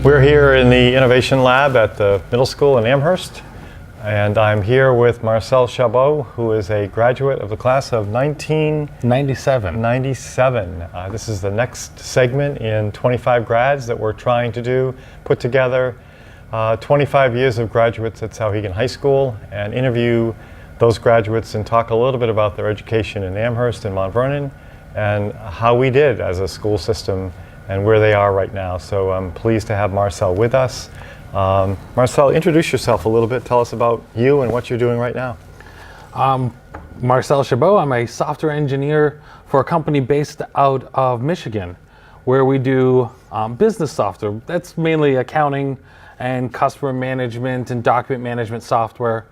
We're here in the Innovation Lab at the middle school in Amherst, and I'm here with Marcel Chabot, who is a graduate of the class of 1997. This is the next segment in 25 grads that we're trying to put together 25 years of graduates at Souhegan High School and interview those graduates and talk a little bit about their education in Amherst and Mount Vernon and how we did as a school system and where they are right now. So I'm pleased to have Marcel with us. Marcel, introduce yourself a little bit. Tell us about you and what you're doing right now. Marcel Chabot. I'm a software engineer for a company based out of Michigan, where we do business software. That's mainly accounting and customer management and document management software.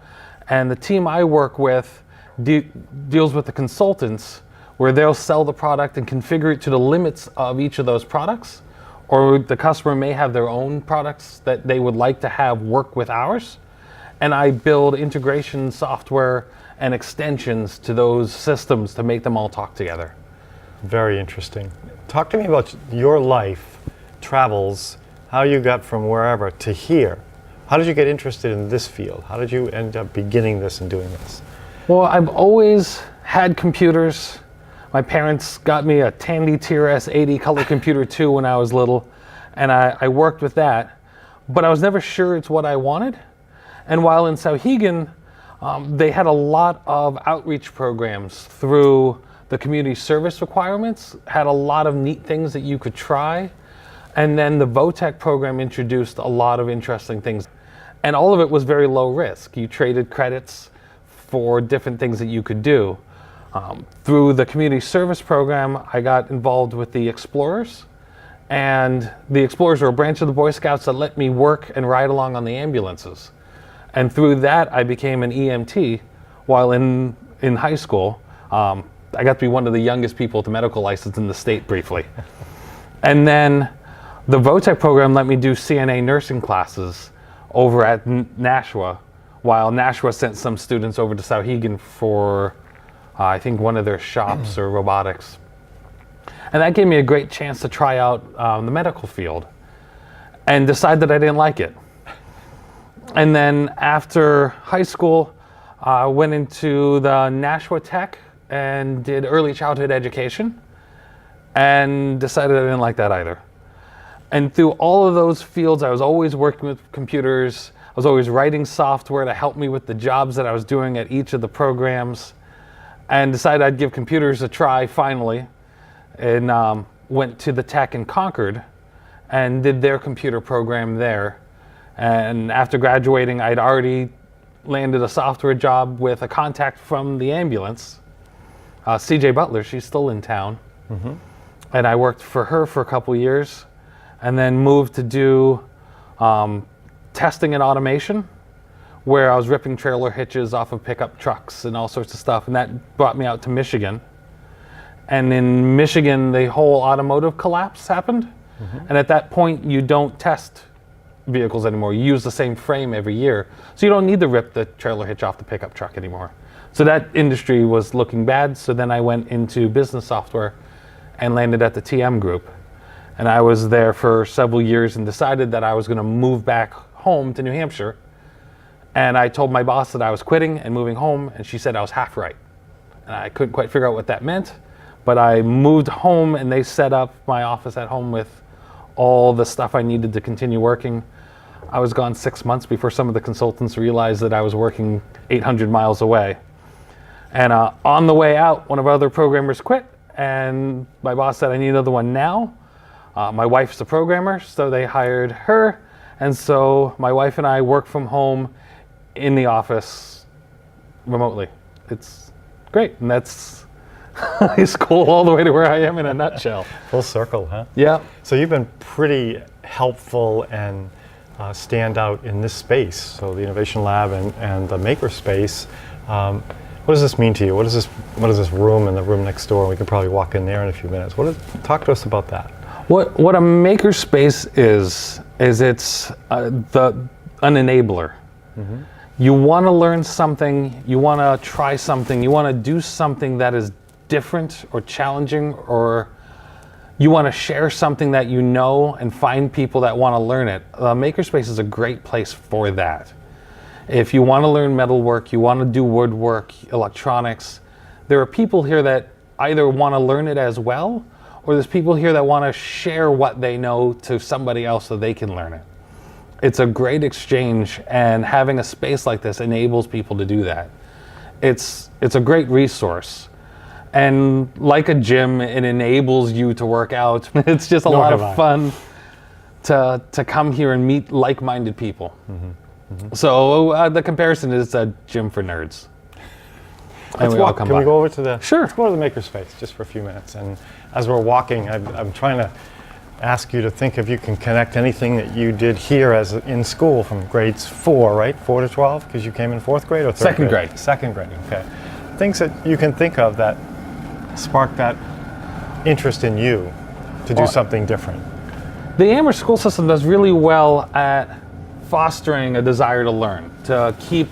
And the team I work with deals with the consultants, where they'll sell the product and configure it to the limits of each of those products, or the customer may have their own products that they would like to have work with ours. And I build integration software and extensions to those systems to make them all talk together. Very interesting. Talk to me about your life, travels, how you got from wherever to here. How did you get interested in this field? How did you end up beginning this and doing this? Well, I've always had computers. My parents got me a Tandy TRS-80 color computer too when I was little, and I worked with that, but I was never sure it's what I wanted. And while in Souhegan, they had a lot of outreach programs through the community service requirements, had a lot of neat things that you could try, and then the VOTEC program introduced a lot of interesting things. And all of it was very low risk. You traded credits for different things that you could do. Through the community service program, I got involved with the Explorers, and the Explorers are a branch of the Boy Scouts that let me work and ride along on the ambulances. And through that, I became an EMT while in high school. I got to be one of the youngest people with a medical license in the state briefly. And then the VOTEC program let me do CNA nursing classes over at Nashua, while Nashua sent some students over to Souhegan for I think one of their shops or robotics. And that gave me a great chance to try out the medical field and decide that I didn't like it. And then after high school, I went into the Nashua Tech and did early childhood education and decided I didn't like that either. And through all of those fields, I was always working with computers. I was always writing software to help me with the jobs that I was doing at each of the programs, and decided I'd give computers a try finally, and went to the Tech in Concord and did their computer program there. And after graduating, I'd already landed a software job with a contact from the ambulance, CJ Butler. She's still in town. Mm-hmm. And I worked for her for a couple years, and then moved to do testing and automation, where I was ripping trailer hitches off of pickup trucks and all sorts of stuff. And that brought me out to Michigan. And in Michigan, the whole automotive collapse happened. Mm-hmm. And at that point, you don't test vehicles anymore. You use the same frame every year. So you don't need to rip the trailer hitch off the pickup truck anymore. So that industry was looking bad. So then I went into business software and landed at the TM Group. And I was there for several years and decided that I was going to move back home to New Hampshire. And I told my boss that I was quitting and moving home, and she said I was half right. And I couldn't quite figure out what that meant, but I moved home and they set up my office at home with all the stuff I needed to continue working. I was gone 6 months before some of the consultants realized that I was working 800 miles away. And on the way out, one of our other programmers quit, and my boss said, I need another one now. My wife's a programmer, so they hired her. And so my wife and I work from home in the office remotely. It's great, and that's high school all the way to where I am in a nutshell. Full circle, huh? Yeah. So you've been pretty helpful and stand out in this space, so the Innovation Lab and the Makerspace. What does this mean to you? What is this room and the room next door? We can probably walk in there in a few minutes. Talk to us about that. What a makerspace is it's an enabler. Mm-hmm. You want to learn something, you want to try something, you want to do something that is different or challenging or you want to share something that you know and find people that want to learn it, Makerspace is a great place for that. If you want to learn metalwork, you want to do woodwork, electronics, there are people here that either want to learn it as well, or there's people here that want to share what they know to somebody else so they can learn it. It's a great exchange, and having a space like this enables people to do that. It's a great resource. And like a gym, it enables you to work out. It's just a lot of fun to come here and meet like-minded people. So the comparison is a gym for nerds. Let's walk. Can we go over to the? Sure. Let's go to the Makerspace just for a few minutes. And as we're walking, I'm trying to ask you to think if you can connect anything that you did here as in school from grades 4, right? 4 to 12, because you came in 4th grade or 3rd Second grade? grade. Second grade. Okay. Things that you can think of that sparked that interest in you to do something different. The Amherst school system does really well at fostering a desire to learn, to keep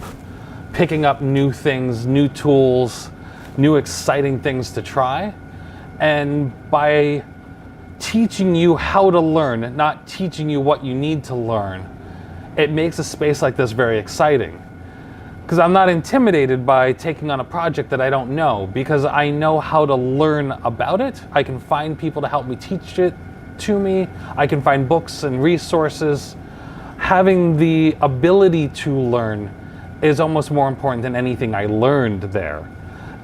picking up new things, new tools, new exciting things to try. And by teaching you how to learn, not teaching you what you need to learn, it makes a space like this very exciting. Because I'm not intimidated by taking on a project that I don't know, because I know how to learn about it. I can find people to help me teach it to me. I can find books and resources. Having the ability to learn is almost more important than anything I learned there.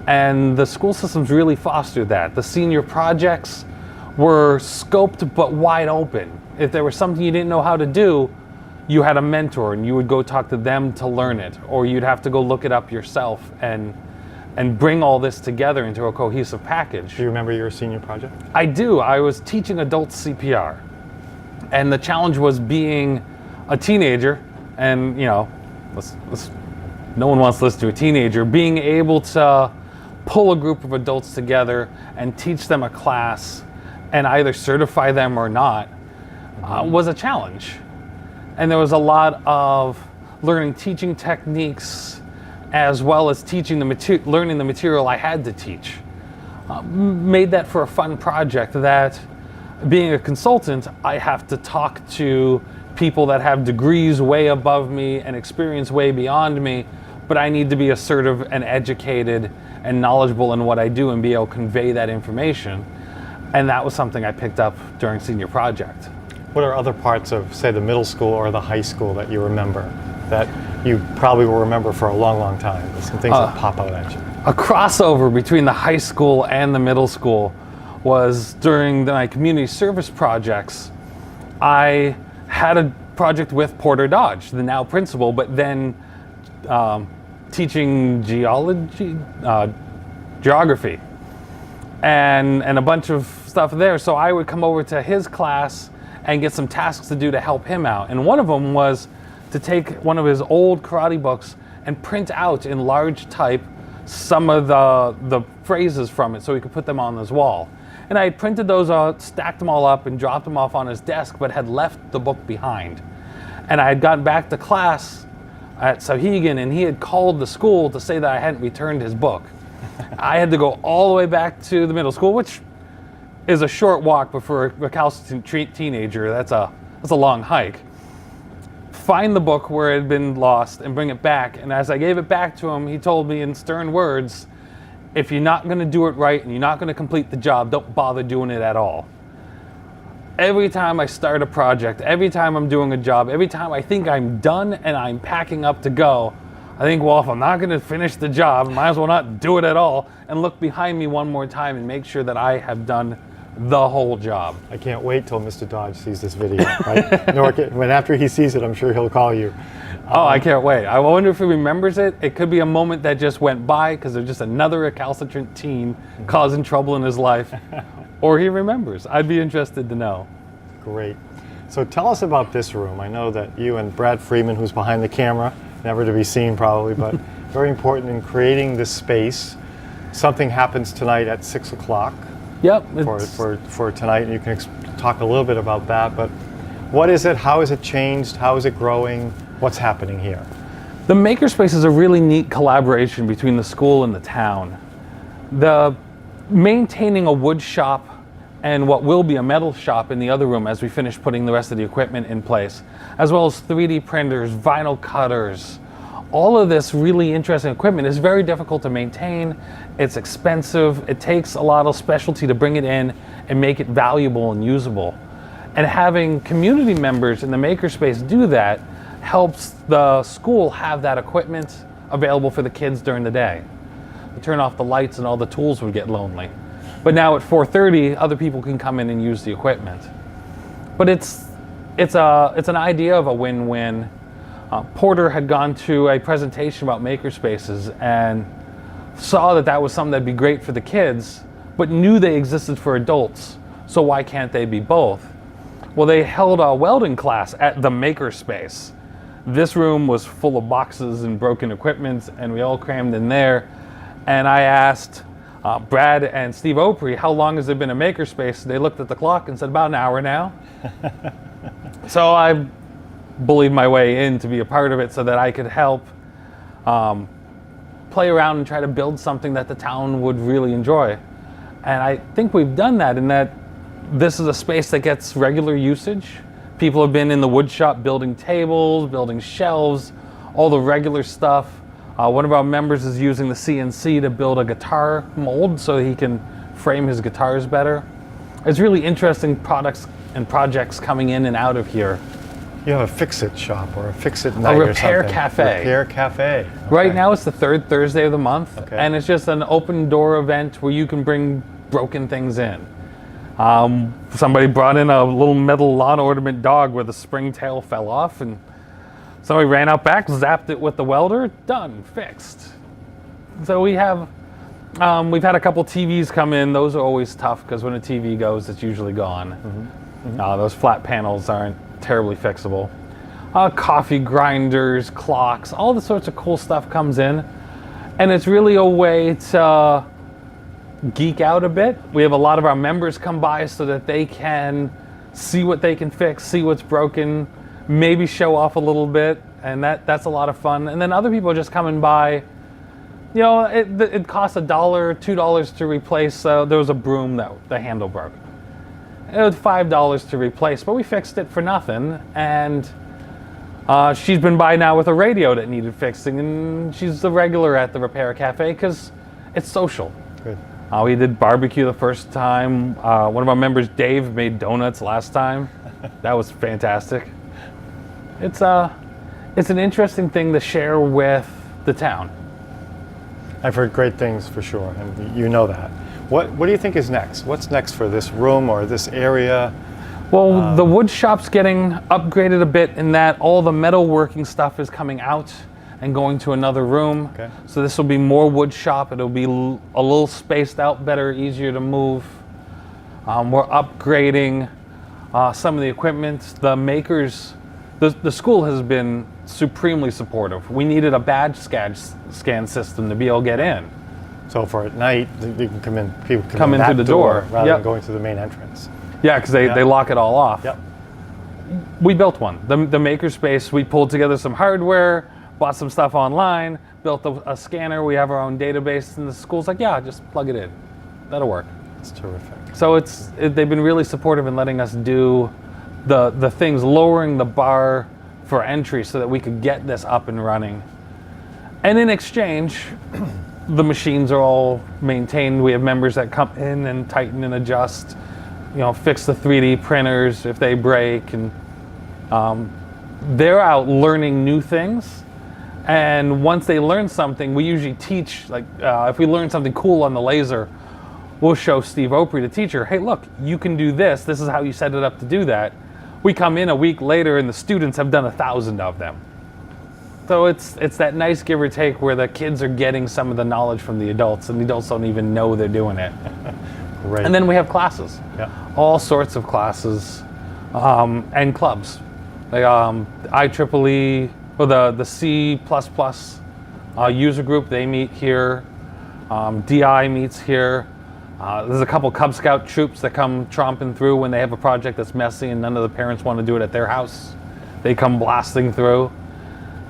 And the school systems really fostered that. The senior projects were scoped but wide open. If there was something you didn't know how to do, you had a mentor and you would go talk to them to learn it, or you'd have to go look it up yourself and bring all this together into a cohesive package. Do you remember your senior project? I do. I was teaching adults CPR, and the challenge was being a teenager, and you know, no one wants to listen to a teenager, being able to pull a group of adults together and teach them a class and either certify them or not was a challenge. And there was a lot of learning teaching techniques as well as teaching learning the material I had to teach. Made that for a fun project that, being a consultant, I have to talk to people that have degrees way above me and experience way beyond me, but I need to be assertive and educated and knowledgeable in what I do and be able to convey that information. And that was something I picked up during senior project. What are other parts of, say, the middle school or the high school that you remember that you probably will remember for a long, long time? There's some things that pop out at you. A crossover between the high school and the middle school was during my community service projects. I had a project with Porter Dodge, the now principal, but then teaching geography, and a bunch of stuff there. So I would come over to his class and get some tasks to do to help him out. And one of them was to take one of his old karate books and print out in large type some of the phrases from it so he could put them on his wall. And I had printed those out, stacked them all up and dropped them off on his desk, but had left the book behind. And I had gotten back to class at Sauhegan, and he had called the school to say that I hadn't returned his book. I had to go all the way back to the middle school, which is a short walk, but for a recalcitrant teenager, that's a long hike. Find the book where it had been lost and bring it back. And as I gave it back to him, he told me in stern words, if you're not going to do it right and you're not going to complete the job, don't bother doing it at all. Every time I start a project, every time I'm doing a job, every time I think I'm done and I'm packing up to go, I think, well, if I'm not going to finish the job, I might as well not do it at all, and look behind me one more time and make sure that I have done the whole job. I can't wait till Mr. Dodge sees this video, right? When after he sees it, I'm sure he'll call you. Oh, I can't wait. I wonder if he remembers it. It could be a moment that just went by because there's just another recalcitrant teen causing trouble in his life. Or he remembers. I'd be interested to know. Great. So tell us about this room. I know that you and Brad Freeman, who's behind the camera, never to be seen probably, but very important in creating this space. Something happens tonight at 6 o'clock. Yep. For tonight, and you can talk a little bit about that, but what is it? How has it changed? How is it growing? What's happening here? The Makerspace is a really neat collaboration between the school and the town. Maintaining a wood shop and what will be a metal shop in the other room as we finish putting the rest of the equipment in place, as well as 3D printers, vinyl cutters. All of this really interesting equipment is very difficult to maintain. It's expensive. It takes a lot of specialty to bring it in and make it valuable and usable. And having community members in the makerspace do that helps the school have that equipment available for the kids during the day. You turn off the lights and all the tools would get lonely. But now at 4:30, other people can come in and use the equipment. But it's an idea of a win-win. Porter had gone to a presentation about makerspaces and saw that was something that'd be great for the kids, but knew they existed for adults. So why can't they be both? Well, they held a welding class at the Makerspace. This room was full of boxes and broken equipment, and we all crammed in there. And I asked Brad and Steve Opry, how long has there been a Makerspace? They looked at the clock and said, about an hour now. So I bullied my way in to be a part of it so that I could help play around and try to build something that the town would really enjoy. And I think we've done that in that this is a space that gets regular usage. People have been in the wood shop building tables, building shelves, all the regular stuff. One of our members is using the CNC to build a guitar mold so he can frame his guitars better. It's really interesting products and projects coming in and out of here. You have a fix-it shop or a fix-it night or something. A repair cafe. Repair cafe. Okay. Right now it's the third Thursday of the month, okay. And it's just an open door event where you can bring broken things in. Somebody brought in a little metal lawn ornament dog where the spring tail fell off, and somebody ran out back, zapped it with the welder, done, fixed. So we've had a couple TVs come in. Those are always tough because when a TV goes, it's usually gone. Mm-hmm. Mm-hmm. Those flat panels aren't terribly fixable. Coffee grinders, clocks, all the sorts of cool stuff comes in, and it's really a way to geek out a bit. We have a lot of our members come by so that they can see what they can fix, see what's broken, maybe show off a little bit, and that's a lot of fun. And then other people are just coming by. You know, it costs $1, $2 to replace. There was a broom that the handle broke. It was $5 to replace, but we fixed it for nothing. And she's been by now with a radio that needed fixing, and she's a regular at the repair cafe because it's social. Good. We did barbecue the first time. One of our members, Dave, made donuts last time. That was fantastic. It's an interesting thing to share with the town. I've heard great things for sure, and you know that. What do you think is next? What's next for this room or this area? Well, the wood shop's getting upgraded a bit in that all the metalworking stuff is coming out and going to another room. Okay. So this will be more wood shop. It'll be a little spaced out better, easier to move. We're upgrading some of the equipment. The makers, the school has been supremely supportive. We needed a badge scan system to be able to get in. So for at night, you can come in. People can come in through the door rather yep. than going through the main entrance. Yeah, because they lock it all off. Yep. We built one. The Makerspace. We pulled together some hardware, bought some stuff online, built a scanner. We have our own database, and the school's like, yeah, just plug it in. That'll work. That's terrific. So they've been really supportive in letting us do the things, lowering the bar for entry so that we could get this up and running. And in exchange, the machines are all maintained. We have members that come in and tighten and adjust, fix the 3D printers if they break, and they're out learning new things. And once they learn something, we usually teach, if we learn something cool on the laser, we'll show Steve Opry, the teacher, hey, look, you can do this. This is how you set it up to do that. We come in a week later and the students have done 1,000 of them. So it's that nice give or take where the kids are getting some of the knowledge from the adults, and the adults don't even know they're doing it. Right. And then we have classes, yeah. All sorts of classes, and clubs. IEEE, or the C++ user group, they meet here. DI meets here. There's a couple Cub Scout troops that come tromping through when they have a project that's messy and none of the parents want to do it at their house. They come blasting through.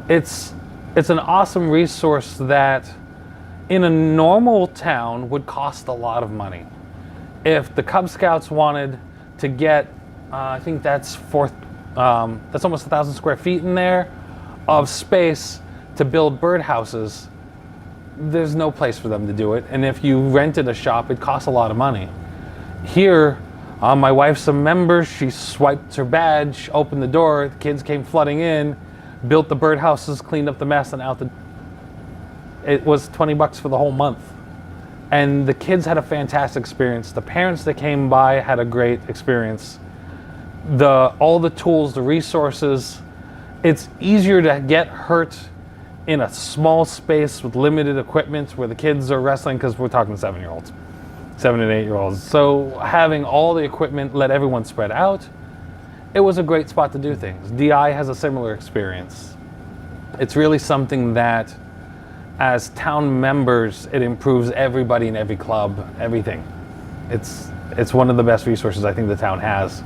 It's an awesome resource that in a normal town would cost a lot of money. if the Cub Scouts wanted to get, I think that's that's almost 1,000 square feet in there of space to build birdhouses, there's no place for them to do it. And if you rented a shop, it costs a lot of money. Here, my wife's a member, she swiped her badge, opened the door, the kids came flooding in, built the birdhouses, cleaned up the mess, and it was $20 for the whole month. And the kids had a fantastic experience. The parents that came by had a great experience. All the tools, the resources, it's easier to get hurt in a small space with limited equipment where the kids are wrestling, because we're talking 7-year-olds, 7 and 8-year-olds. So having all the equipment, let everyone spread out, it was a great spot to do things. DI has a similar experience. It's really something that, as town members, it improves everybody in every club, everything. It's one of the best resources I think the town has.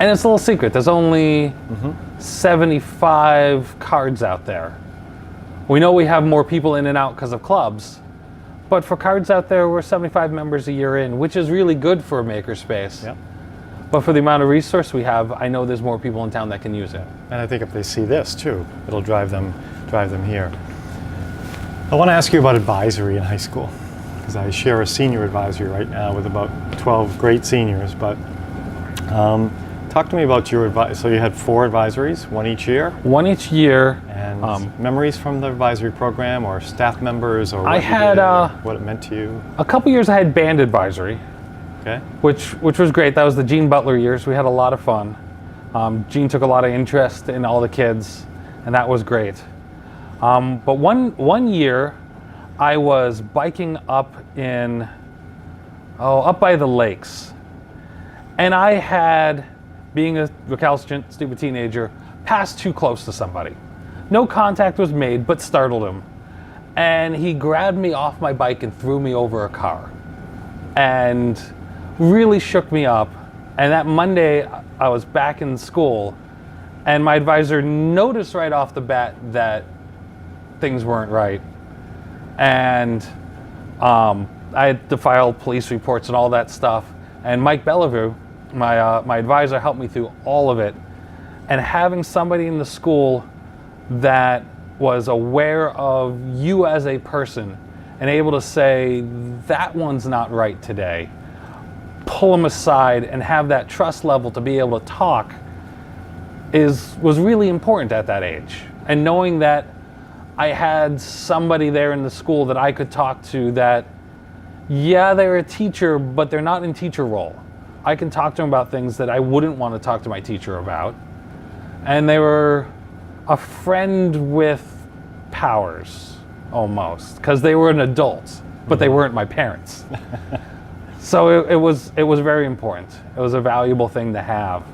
And it's a little secret. There's only 75 cards out there. We know we have more people in and out because of clubs, but for cards out there, we're 75 members a year in, which is really good for a makerspace. Yep. But for the amount of resource we have, I know there's more people in town that can use it. And I think if they see this too, it'll drive them here. I want to ask you about advisory in high school, because I share a senior advisory right now with about 12 great seniors. But talk to me about your advice. So you had 4 advisories, one each year? One each year. And memories from the advisory program, or staff members, or what I had what it meant to you? a couple years I had band advisory, Okay. which was great. That was the Gene Butler years. We had a lot of fun. Gene took a lot of interest in all the kids, and that was great. But one year, I was biking up up by the lakes, and I had, being a recalcitrant, stupid teenager, passed too close to somebody. No contact was made, but startled him, and he grabbed me off my bike and threw me over a car, and really shook me up. And that Monday, I was back in school, and my advisor noticed right off the bat that things weren't right. And I had to file police reports and all that stuff. And Mike Bellevue, my advisor, helped me through all of it. And having somebody in the school that was aware of you as a person and able to say, that one's not right today, pull them aside and have that trust level to be able to talk was really important at that age. And knowing that I had somebody there in the school that I could talk to that, yeah, they're a teacher, but they're not in teacher role. I can talk to them about things that I wouldn't want to talk to my teacher about. And they were a friend with powers, almost, because they were an adult, but they weren't my parents. So it was very important. It was a valuable thing to have.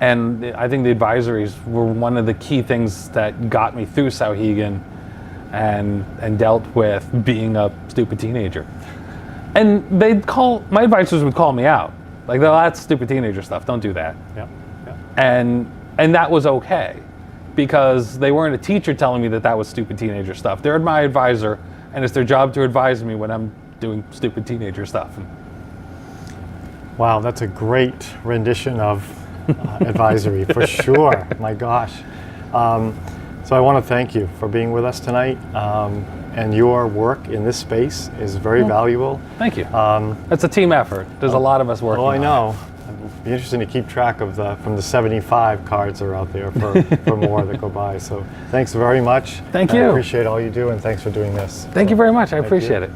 And I think the advisories were one of the key things that got me through Sauhegan and dealt with being a stupid teenager. And my advisors would call me out. Like, that's stupid teenager stuff, don't do that. Yep. And that was okay, because they weren't a teacher telling me that was stupid teenager stuff. They're my advisor, and it's their job to advise me when I'm doing stupid teenager stuff. Wow, that's a great rendition of advisory, for sure. My gosh. So I want to thank you for being with us tonight. And your work in this space is very valuable. Thank you. It's a team effort. There's a lot of us working on it. I know. It'd be interesting to keep track of from the 75 cards that are out there for more that go by. So thanks very much. Thank you. I appreciate all you do, and thanks for doing this. Thank you very much. I appreciate it.